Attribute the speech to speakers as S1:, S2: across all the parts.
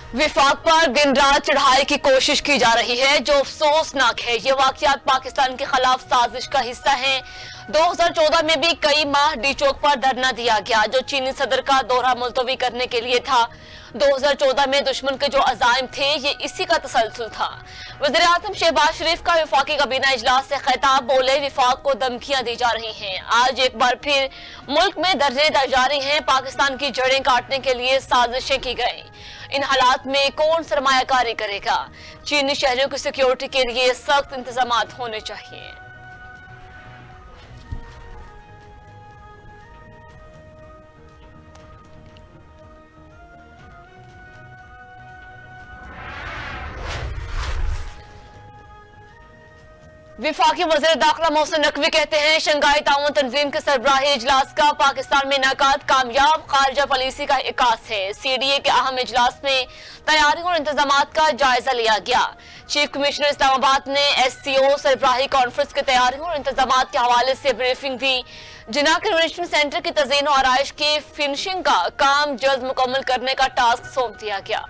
S1: विफाक पर दिन रात चढ़ाई की कोशिश की जा रही है, जो अफसोसनाक है। ये वाकयात पाकिस्तान के खिलाफ साजिश का हिस्सा हैं। 2014 में भी कई माह डी चौक पर धरना दिया गया, जो चीनी सदर का दौरा मुलतवी करने के लिए था। 2014 में दुश्मन के जो अज़ाइम थे, ये इसी का तसलसल था। वज़ीर-ए-आज़म शहबाज शरीफ का विफाकी काबीना इजलास से खिताब, बोले विफाक को धमकियां दी जा रही हैं। आज एक बार फिर मुल्क में धरने जारी हैं। पाकिस्तान की जड़ें काटने के लिए साजिशें की गई। इन हालात में कौन सरमायाकारी करेगा? चीनी शहरियों की सिक्योरिटी के लिए सख्त इंतजाम होने चाहिए। विफाकी वज़ीर दाखिला मोहसिन नकवी कहते हैं, शंघाई ताउन तंजीम के सरबराही इजलास का पाकिस्तान में इनेकाद कामयाब खारजा पॉलिसी का इकास है। CDA के अहम इजलास में तैयारियों और इंतजामात का जायजा लिया गया। चीफ कमिश्नर इस्लामाबाद ने SCO सरबराही कॉन्फ्रेंस की तैयारियों और इंतजामात के हवाले से ब्रीफिंग दी। जिना कन्वेंशन सेंटर की तज़ीन और आराइश की फिनिशिंग का काम जल्द मुकम्मल करने का टास्क सौंप दिया गया।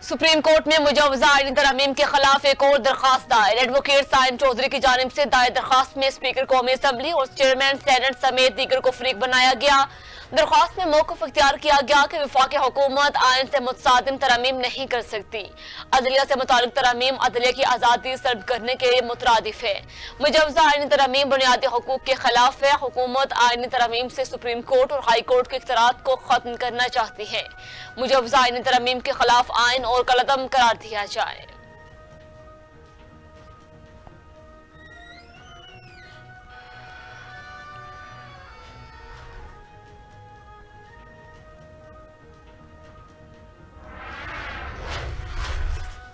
S1: सुप्रीम कोर्ट में मुजवजा आईनी तरमीम के खिलाफ एक और दरखास्त दायर। एडवोकेट साइम चौधरी की जानिब से दायर दरखास्त में स्पीकर कौमी असम्बली और चेयरमैन सेनेट समेत दीगर को फरीक बनाया गया। दरखास्त में मौक़िफ़ इख्तियार किया गया कि वफाकी हुकूमत आइन से मुतसादिम तरमीम नहीं कर सकती। अदलिया से मुतालिक तरमीम अदलिया की आज़ादी सल्ब करने के मुतरादिफ है। मुजवजा आईनी तरमीम बुनियादी हुकूक के खिलाफ है। हुकूमत आईनी तरमीम से सुप्रीम कोर्ट और हाई कोर्ट के इख्तियारात को खत्म करना चाहती है। मुजवजा आईनी तरमीम के खिलाफ आइन और कलअदम करार दिया जाए।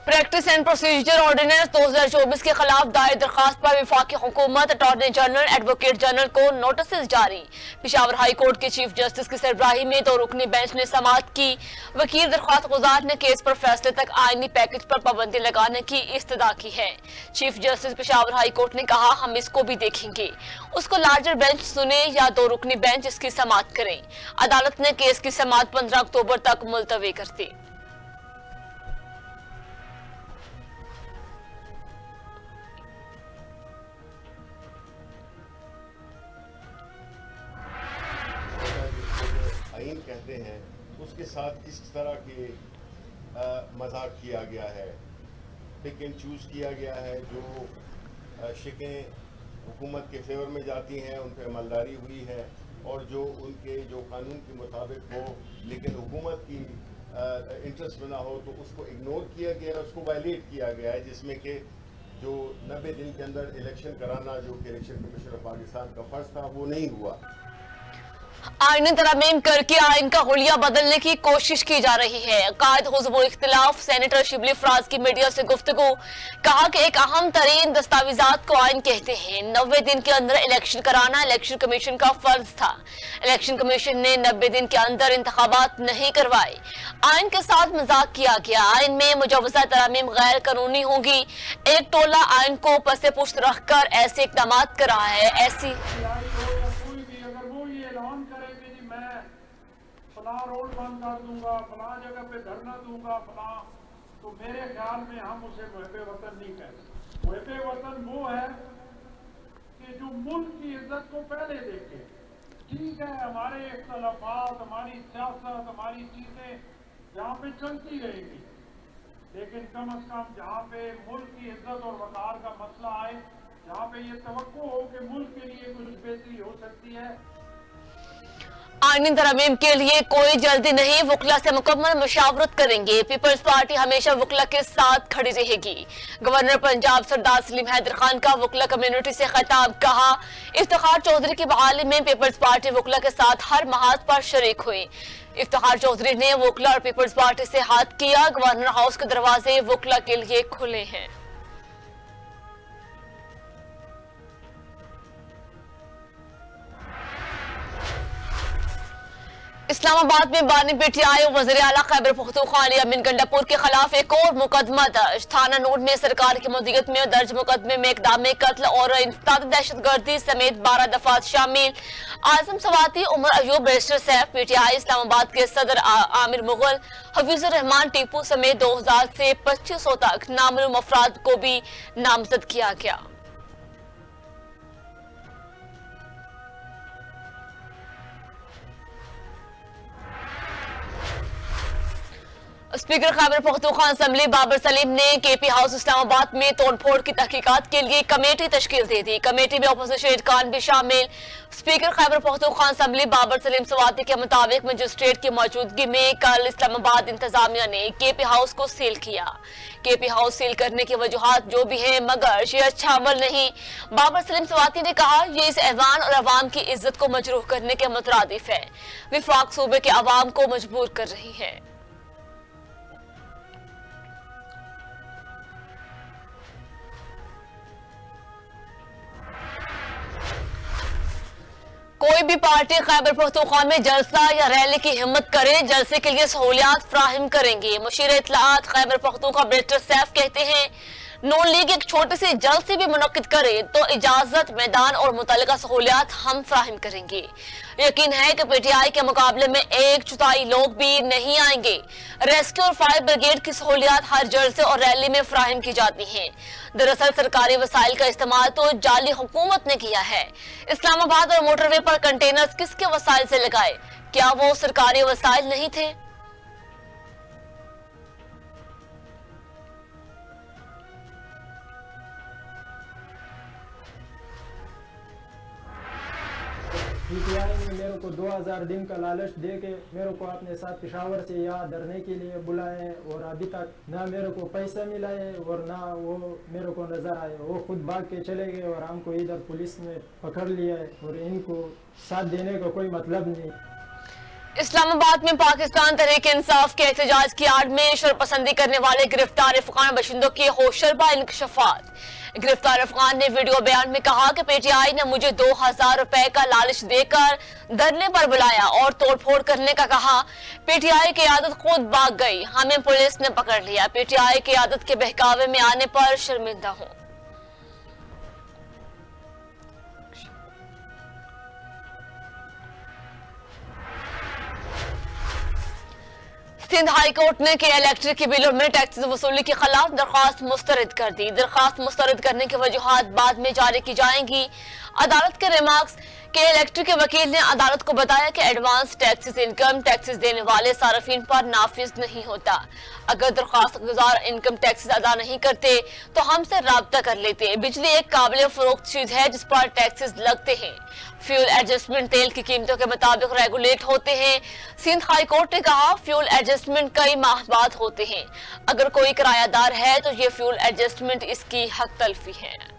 S1: प्रैक्टिस एंड प्रोसीजर ऑर्डिनेंस 2024 के खिलाफ दायर दरखास्त पर वफाकी हुकूमत अटॉर्नी जनरल एडवोकेट जनरल को नोटिस जारी। पेशावर हाई कोर्ट के चीफ जस्टिस की सरबराही में 2 रुकनी बेंच ने समाअत की। वकील दरखास्त गुजार ने केस पर फैसले तक आईनी पैकेज पर पाबंदी लगाने की इस्तदा की है। Chief justice Peshawar high court ने कहा, हम इसको भी देखेंगे। उसको लार्जर बेंच सुने या 2 रुकनी बेंच इसकी समाअत करें। अदालत ने केस की समाअत 15 अक्टूबर तक मुलतवी कर दी।
S2: आइन कहते हैं उसके साथ इस तरह के मजाक किया गया है, पिक एंड चूज़ किया गया है। जो शिकें हुकूमत के फेवर में जाती हैं उन पर अमलदारी हुई है, और जो उनके जो कानून के मुताबिक हो लेकिन हुकूमत की इंटरेस्ट में ना हो, तो उसको इग्नोर किया गया है, उसको वायलेट किया गया है। जिसमें कि जो 90 दिन के अंदर इलेक्शन कराना, जो कि इलेक्शन कमीशन ऑफ पाकिस्तान का फर्ज था, वो नहीं हुआ।
S1: आईनी तरमीम करके आइन का हुलिया बदलने की कोशिश की जा रही है। कायद हुज़्बुल इख्तिलाफ सेनेटर शिबली फराज की मीडिया से गुफ्तगू, कहा कि एक अहम तरीन दस्तावेजात को आइन कहते हैं। 90 दिन के अंदर इलेक्शन कराना इलेक्शन कमीशन का फर्ज था। इलेक्शन कमीशन ने 90 दिन के अंदर इंतखाबात नहीं करवाए। आइन के साथ मजाक किया गया। आइन में मुजवजा तरमीम गैर कानूनी होगी। एक टोला आइन को पसे पुश्त रखकर ऐसे इकदाम कर रहा है। ऐसी
S3: फला रोड बंद कर दूंगा, फला जगह पे धरना दूंगा, फला, तो मेरे ख्याल में हम उसे मुहब्बे वतन नहीं कहते। मुहब्बे वतन वो है कि जो मुल्क की इज्जत को पहले देखे। ठीक है, हमारे इख्तलाफात, हमारी सियासत, हमारी चीजें यहाँ पे चलती रहेगी, लेकिन कम अज कम जहाँ पे मुल्क की इज्जत और वकार का मसला आए, जहाँ पे ये तवक्को हो कि मुल्क के लिए कुछ बेहतरी हो सकती है।
S1: आईनी तरमीम के लिए कोई जल्दी नहीं, वकला से मुकम्मल मुशावरत करेंगे। पीपल्स पार्टी हमेशा वकला के साथ खड़ी रहेगी। गवर्नर पंजाब सरदार सलीम हैदर खान का वकला कम्युनिटी से खिताब, कहा इफ्तिखार चौधरी की बहाली में पीपल्स पार्टी वकला के साथ हर महाज पर शरीक हुई। इफ्तिखार चौधरी ने वकला और पीपल्स पार्टी से हाथ किया। गवर्नर हाउस के दरवाजे वकला के लिए खुले हैं। इस्लामाबाद में बानी पीटीआई और वज़ीर आला खैबर पख्तूनख्वा अली अमीन गंडापुर के खिलाफ एक और मुकदमा दर्ज। थाना नूर में सरकार की मदीयत में दर्ज मुकदमे में इक़दाम कत्ल और इंसदाद दहशतगर्दी समेत 12 दफात शामिल। आजम सवाती, उमर अयूब, बैरिस्टर सैफ, पीटीआई इस्लामाबाद के सदर आमिर मुगल, हफीजुर रहमान टीपू समेत 2000 से 2500 तक नामालूम अफराद को भी नामजद किया गया। स्पीकर खैबर पख्तूनख्वा असेंबली बाबर सलीम ने केपी हाउस इस्लामाबाद में तोड़फोड़ की तहकीकात के लिए कमेटी तश्कील दे दी। कमेटी में अपोजिशन एडकान भी शामिल। स्पीकर खैबर पख्तूनख्वा असेंबली बाबर सलीम सवाती के मुताबिक मजिस्ट्रेट की मौजूदगी में कल इस्लामाबाद इंतजामिया ने केपी हाउस को सील किया। केपी हाउस सील करने की वजूहात जो भी है, मगर ये अच्छा अमल नहीं। बाबर सलीम सवाती ने कहा, ये इस ऐवान और अवाम की इज्जत को मजरूह करने के मुतरादिफ है। विफाक सूबे के अवाम को मजबूर कर रही है। कोई भी पार्टी खैबर पख्तूनख्वा में जलसा या रैली की हिम्मत करे, जलसे के लिए सहूलियात फ्राहिम करेंगे। मुशीर इत्तलाआत खैबर पख्तूनख्वा बैरिस्टर सैफ कहते हैं, नून लीग एक छोटे से जलसे भी मुनक्किद करे तो इजाजत, मैदान और मुतल्लिका सहूलियात हम फ्राहिम करेंगे। यकीन है कि पीटीआई के मुकाबले में 1/4 लोग भी नहीं आएंगे। रेस्क्यू और फायर ब्रिगेड की सहूलियात हर जलसे और रैली में फ्राहिम की जाती हैं। दरअसल सरकारी वसाइल का इस्तेमाल तो जाली हुकूमत ने किया है। इस्लामाबाद और मोटरवे पर कंटेनर्स किसके वसाइल से लगाए? क्या वो सरकारी वसाइल नहीं थे?
S4: पीटीआई ने मेरे को 2000 दिन का लालच दे के मेरे को अपने साथ पेशावर से यहाँ धरने के लिए बुलाए और अभी तक ना मेरे को पैसा मिला है और ना वो मेरे को नजर आए। वो खुद भाग के चले गए और हमको इधर पुलिस ने पकड़ लिया है और इनको साथ देने का कोई मतलब नहीं।
S1: इस्लामाबाद में पाकिस्तान तहरीक इंसाफ के एहतजाज की आड़ में शरपसंदी करने वाले गिरफ्तार अफगान बाशिंदों की होशरबा इंकशाफात। गिरफ्तार अफगान ने वीडियो बयान में कहा कि पीटीआई ने मुझे 2000 रुपए का लालच देकर धरने पर बुलाया और तोड़फोड़ करने का कहा। पीटीआई की आदत खुद भाग गई, हमें पुलिस ने पकड़ लिया। पीटीआई की आदत के बहकावे में आने पर शर्मिंदा हूं। सिंध हाई कोर्ट ने के इलेक्ट्रिक के बिलों में टैक्सेस वसूली के खिलाफ दरखास्त मुस्तरद कर दी। दरखास्त मुस्तरद करने की वजूहात बाद में जारी की जाएंगी। अदालत के रिमार्क्स के इलेक्ट्रिक के वकील ने अदालत को बताया कि एडवांस टैक्सेस इनकम टैक्सेस देने वाले सार्फिन पर नाफिज नहीं होता। अगर दरखास्त गुजार इनकम टैक्सेस अदा नहीं करते तो हमसे राब्ता कर लेते। बिजली एक काबिल फरोख्त चीज है जिस पर टैक्सेस लगते हैं। फ्यूल एडजस्टमेंट तेल की कीमतों के मुताबिक रेगुलेट होते हैं। सिंध हाई कोर्ट ने कहा, फ्यूल एडजस्टमेंट कई माह बाद होते हैं। अगर कोई किरायादार है तो ये फ्यूल एडजस्टमेंट इसकी हक तलफी है।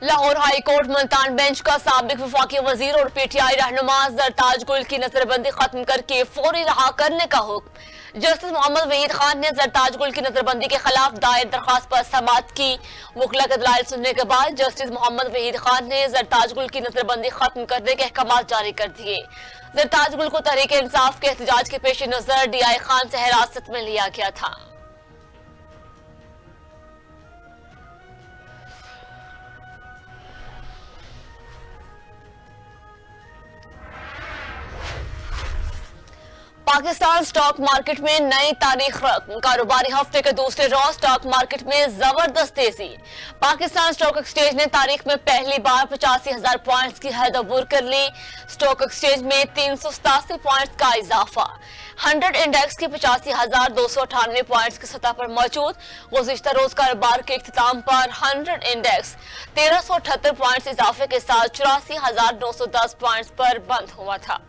S1: Lahore high court Multan bench का साबिक वफाकी वजीर और पीटीआई रहनुमा जरताज गुल की नजरबंदी खत्म करके फौरी रहा करने का हुक्म। जस्टिस मोहम्मद वहीद खान ने जरताज गुल की नजरबंदी के खिलाफ दायर दरखास्त पर समाअत की। वकला के दलाइल सुनने के बाद जस्टिस मोहम्मद वहीद खान ने जरताज गुल की नजरबंदी खत्म करने के अहकाम जारी कर दिए। जरताज गुल को तहरीक इंसाफ के एहतजाज के पेश नजर डीआई खान से हिरासत में लिया गया था। पाकिस्तान स्टॉक मार्केट में नई तारीख रकम। कारोबारी हफ्ते के दूसरे रोज स्टॉक मार्केट में जबरदस्त तेजी। पाकिस्तान स्टॉक एक्सचेंज ने तारीख में पहली बार 85,000 पॉइंट्स की हद अबूर कर ली। स्टॉक एक्सचेंज में 387 पॉइंट्स का इजाफा। 100 इंडेक्स की 85,298 पॉइंट्स की सतह पर मौजूद। गुज़िश्ता रोज कारोबार के इख्तिताम पर 100 इंडेक्स 1378 पॉइंट्स इजाफे के साथ 84,910 पॉइंट्स पर बंद हुआ था।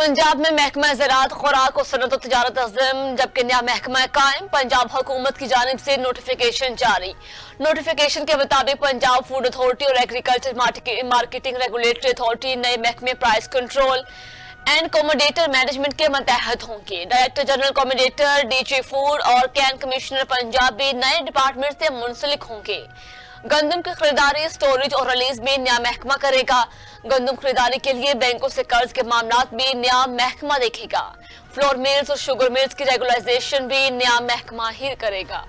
S1: पंजाब में महकमा ज़राअत, खुराक और सनअत और तजारत अज़म, जबकि नया महकमा कायम। पंजाब हुकूमत की जानिब से नोटिफिकेशन जारी। नोटिफिकेशन के मुताबिक पंजाब फूड अथॉरिटी और एग्रीकल्चर मार्केटिंग रेगुलेटरी अथॉरिटी नए महकमे प्राइस कंट्रोल एंड कमोडेटर मैनेजमेंट के मतहत होंगे। डायरेक्टर जनरल कमोडेटर, डीजी फूड और कैन कमिश्नर पंजाब भी नए डिपार्टमेंट से मुंसलिक होंगे। गंदम की खरीदारी, स्टोरेज और रिलीज में नया महकमा करेगा। गंदम खरीदारी के लिए बैंकों से कर्ज के मामलात भी नया महकमा देखेगा। फ्लोर मिल्स और शुगर मिल्स की रेगुलाइजेशन भी नया महकमा ही करेगा।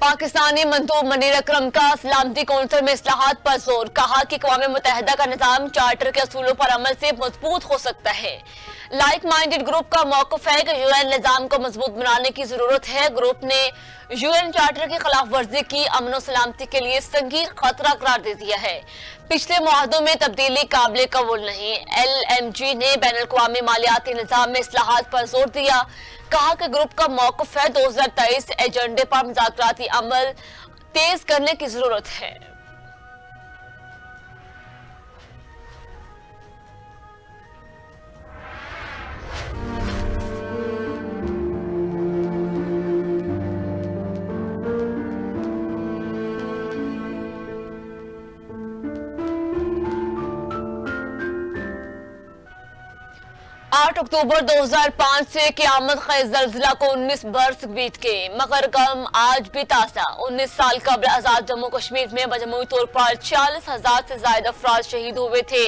S1: पाकिस्तानी मंदूब मनीर अकरम का सलामती कौंसिल में इस्लाहात पर जोर। कहा कि अक़वाम मुत्तहिदा का निज़ाम चार्टर के असूलों पर अमल से मजबूत हो सकता है। लाइक माइंडेड ग्रुप का मौक़िफ़ है कि यूएन निज़ाम को मजबूत बनाने की जरूरत है। ग्रुप ने यूएन चार्टर की खिलाफ वर्जी की अमन और सलामती के लिए संगीन खतरा करार दे दिया है। पिछले मुआहदों में तब्दीली काबिल कबूल नहीं। LMG ने बैनुल-अक़वामी मालियाती निज़ाम में इस्लाहात पर जोर दिया। कहा कि ग्रुप का मौक़िफ़ है 2023 एजेंडे पर मुज़ाकराती अमल तेज करने की जरूरत है। 8 अक्टूबर 2005 से क़यामत ख़ेज़ ज़लज़ला को 19 बरस बीत गए, मगर गम आज भी ताज़ा। 19 साल कबल आज़ाद जम्मू कश्मीर में मजमूई तौर पर 40,000 से ज्यादा अफराद शहीद हुए थे।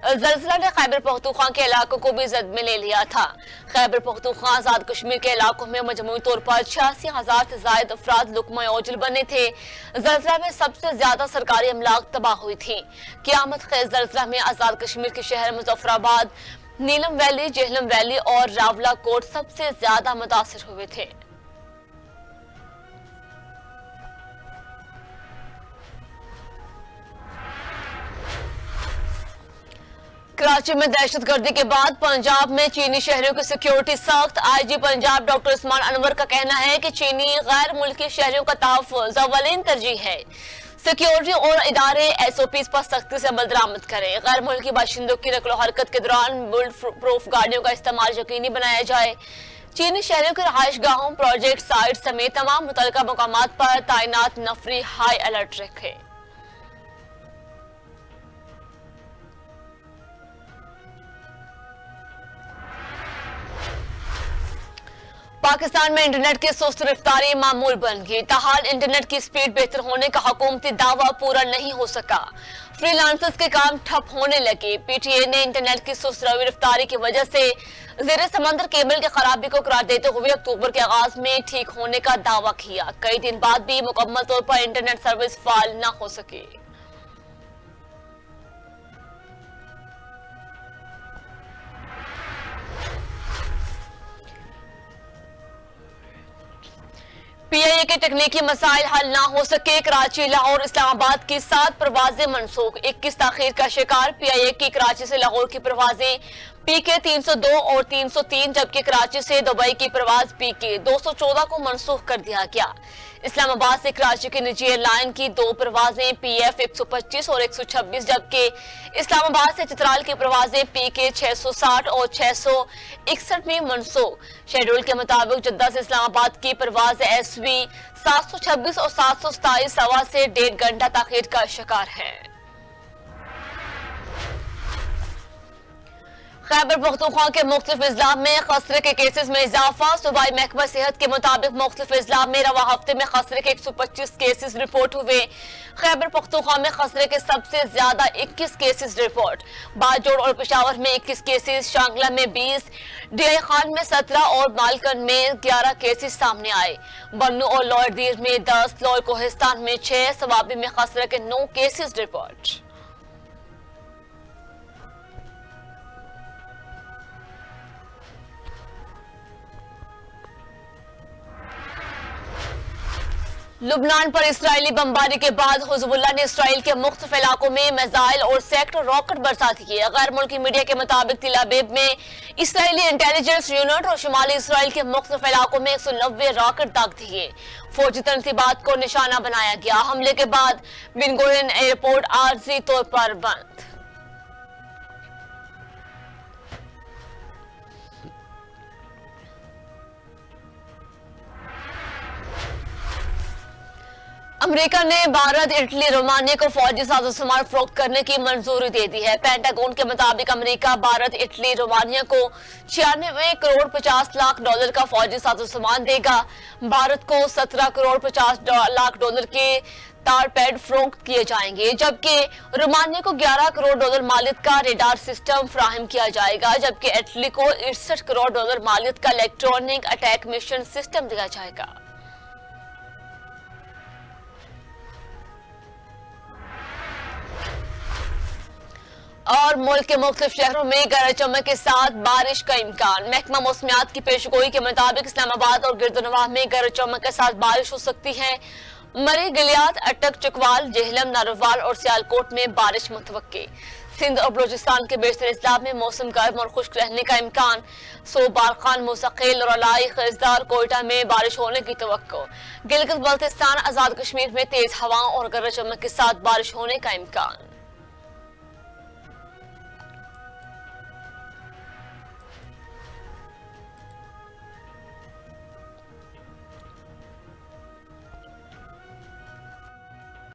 S1: ज़लज़ला ने खैबर पख्तूनख्वा के इलाकों को भी जद में ले लिया था। खैबर पख्तूनख्वा आज़ाद कश्मीर के इलाकों में मजमूई तौर पर 86,000 से ज्यादा अफराद लुकमा ओजल बने थे। ज़लज़ला में सबसे ज्यादा सरकारी अमलाक तबाह हुई थी। क़यामत ख़ेज़ ज़लज़ला में आज़ाद कश्मीर के शहर मुज़फ्फराबाद, नीलम वैली, जेहलम वैली और रावलाकोट सबसे ज्यादा मुतासिर हुए थे। कराची में दहशतगर्दी के बाद पंजाब में चीनी शहरियों की सिक्योरिटी सख्त। IG पंजाब डॉक्टर उस्मान अनवर का कहना है कि चीनी गैर मुल्की शहरियों का तहफ़्फ़ुज़ अव्वलीन तरजीह है। सिक्योरिटी और इदारे SOPs पर सख्ती से अमल दरामद करें। गैर मुल्की बाशिंदों की नकलो हरकत के दौरान बुलेट प्रूफ गाड़ियों का इस्तेमाल यकीनी बनाया जाए। चीनी शहरियों के रहायश गाहों, प्रोजेक्ट साइट समेत तमाम मुतल्लिका मकामात पर तैनात नफरी हाई अलर्ट रखे। पाकिस्तान में इंटरनेट की सुस्त रफ्तारी मामूल बन गई। ताहाल इंटरनेट की स्पीड बेहतर होने का हुकूमती दावा पूरा नहीं हो सका। फ्रीलांसर्स के काम ठप होने लगे। PTA ने इंटरनेट की सुस्त रफ्तारी की वजह से ज़ेरे समंदर केबल की खराबी को करार देते हुए अक्टूबर के आगाज में ठीक होने का दावा किया। कई दिन बाद भी मुकम्मल तौर पर इंटरनेट सर्विस फाल न हो सकी। PIA के तकनीकी मसाइल हल ना हो सके। कराची, लाहौर, इस्लामाबाद की 7 परवाजें मनसूख। 21 ताखीर का शिकार। PIA की कराची से लाहौर की परवाजें PK 302 और 303, जबकि कराची से दुबई की परवाज PK 214 को मनसूख कर दिया गया। इस्लामाबाद से कराची की निजी एयरलाइन की 2 परवाजें PF 125 और 126, जबकि इस्लामाबाद से चित्राल की परवाजें PK 660 और 661 में मनसूख। शेड्यूल के मुताबिक जद्दा से इस्लामाबाद की परवाज SV 726 और 727 सवा से 1.5 घंटा ताखीर का शिकार है। खैबर पख्तूनख्वा के मुख्तलिफ अजला में खसरे के केसेस में इजाफा। सूबाई महकमा सेहत के मुताबिक मुख्तलिफ अजला में रवा हफ्ते में खसरे के 125 केसेस रिपोर्ट हुए। खैबर पख्तूनख्वा में खसरे के सबसे ज्यादा 21 केसेस रिपोर्ट। बाजोड़ और पेशावर में 21 केसेस, शांगला में 20, DI खान में 17 और मालकन में 11 केसेस सामने आए। बन्नू और लोअरदीर में 10, लोअर कोहिस्तान में 6, सवाबी में खसरे के 9 केसेस रिपोर्ट। लुबनान पर इस्राएली बमबारी के बाद हिजबुल्लाह ने इसराइल के मुख्तलिफ इलाकों में मिसाइल और सेक्टर रॉकेट बरसा किए। गैर मुल्की मीडिया के मुताबिक तिल अबीब में इसराइली इंटेलिजेंस यूनिट और शुमाली इसराइल के मुख्तलिफ इलाकों में 190 रॉकेट दाग दिए। फौजी तनसीबात को निशाना बनाया गया। हमले के बाद बिन गुरियन एयरपोर्ट आर्जी तौर पर बंद। अमेरिका ने भारत, इटली, रोमानिया को फौजी साजोसामान फरोख्त करने की मंजूरी दे दी है। पेंटागन के मुताबिक अमेरिका भारत, इटली, रोमानिया को 96 करोड़ 50 लाख डॉलर का फौजी साजोसामान देगा। भारत को 17 करोड़ 50 लाख डॉलर के टारपेड फरोख्त किए जाएंगे, जबकि रोमानिया को 11 करोड़ डॉलर मालियत का रेडार सिस्टम फराहम किया जाएगा, जबकि इटली को 61 करोड़ डॉलर मालियत का इलेक्ट्रॉनिक अटैक मिशन सिस्टम दिया जाएगा। और मुल्क के मुख्तलिफ शहरों में गरज चमक के साथ बारिश का इम्कान। महकमा मौसमियात की पेशगोई के मुताबिक इस्लामाबाद और गिरदनवाह में गरज चमक के साथ बारिश हो सकती है। मरी, गिलियात, अटक, चकवाल, जेहलम, नारोवाल और सियालकोट में बारिश मुतवक्के। सिंध और बलूचिस्तान के बेशतर इजला में मौसम गर्म और खुश्क रहने का इम्कान। बारखान, मुस्तकिल और अलाई, खिजदार, कोयटा में बारिश होने की तवक्को। गिलगित बल्तिस्तान, आजाद कश्मीर में तेज हवाओं और गरज चमक के साथ बारिश होने का इम्कान।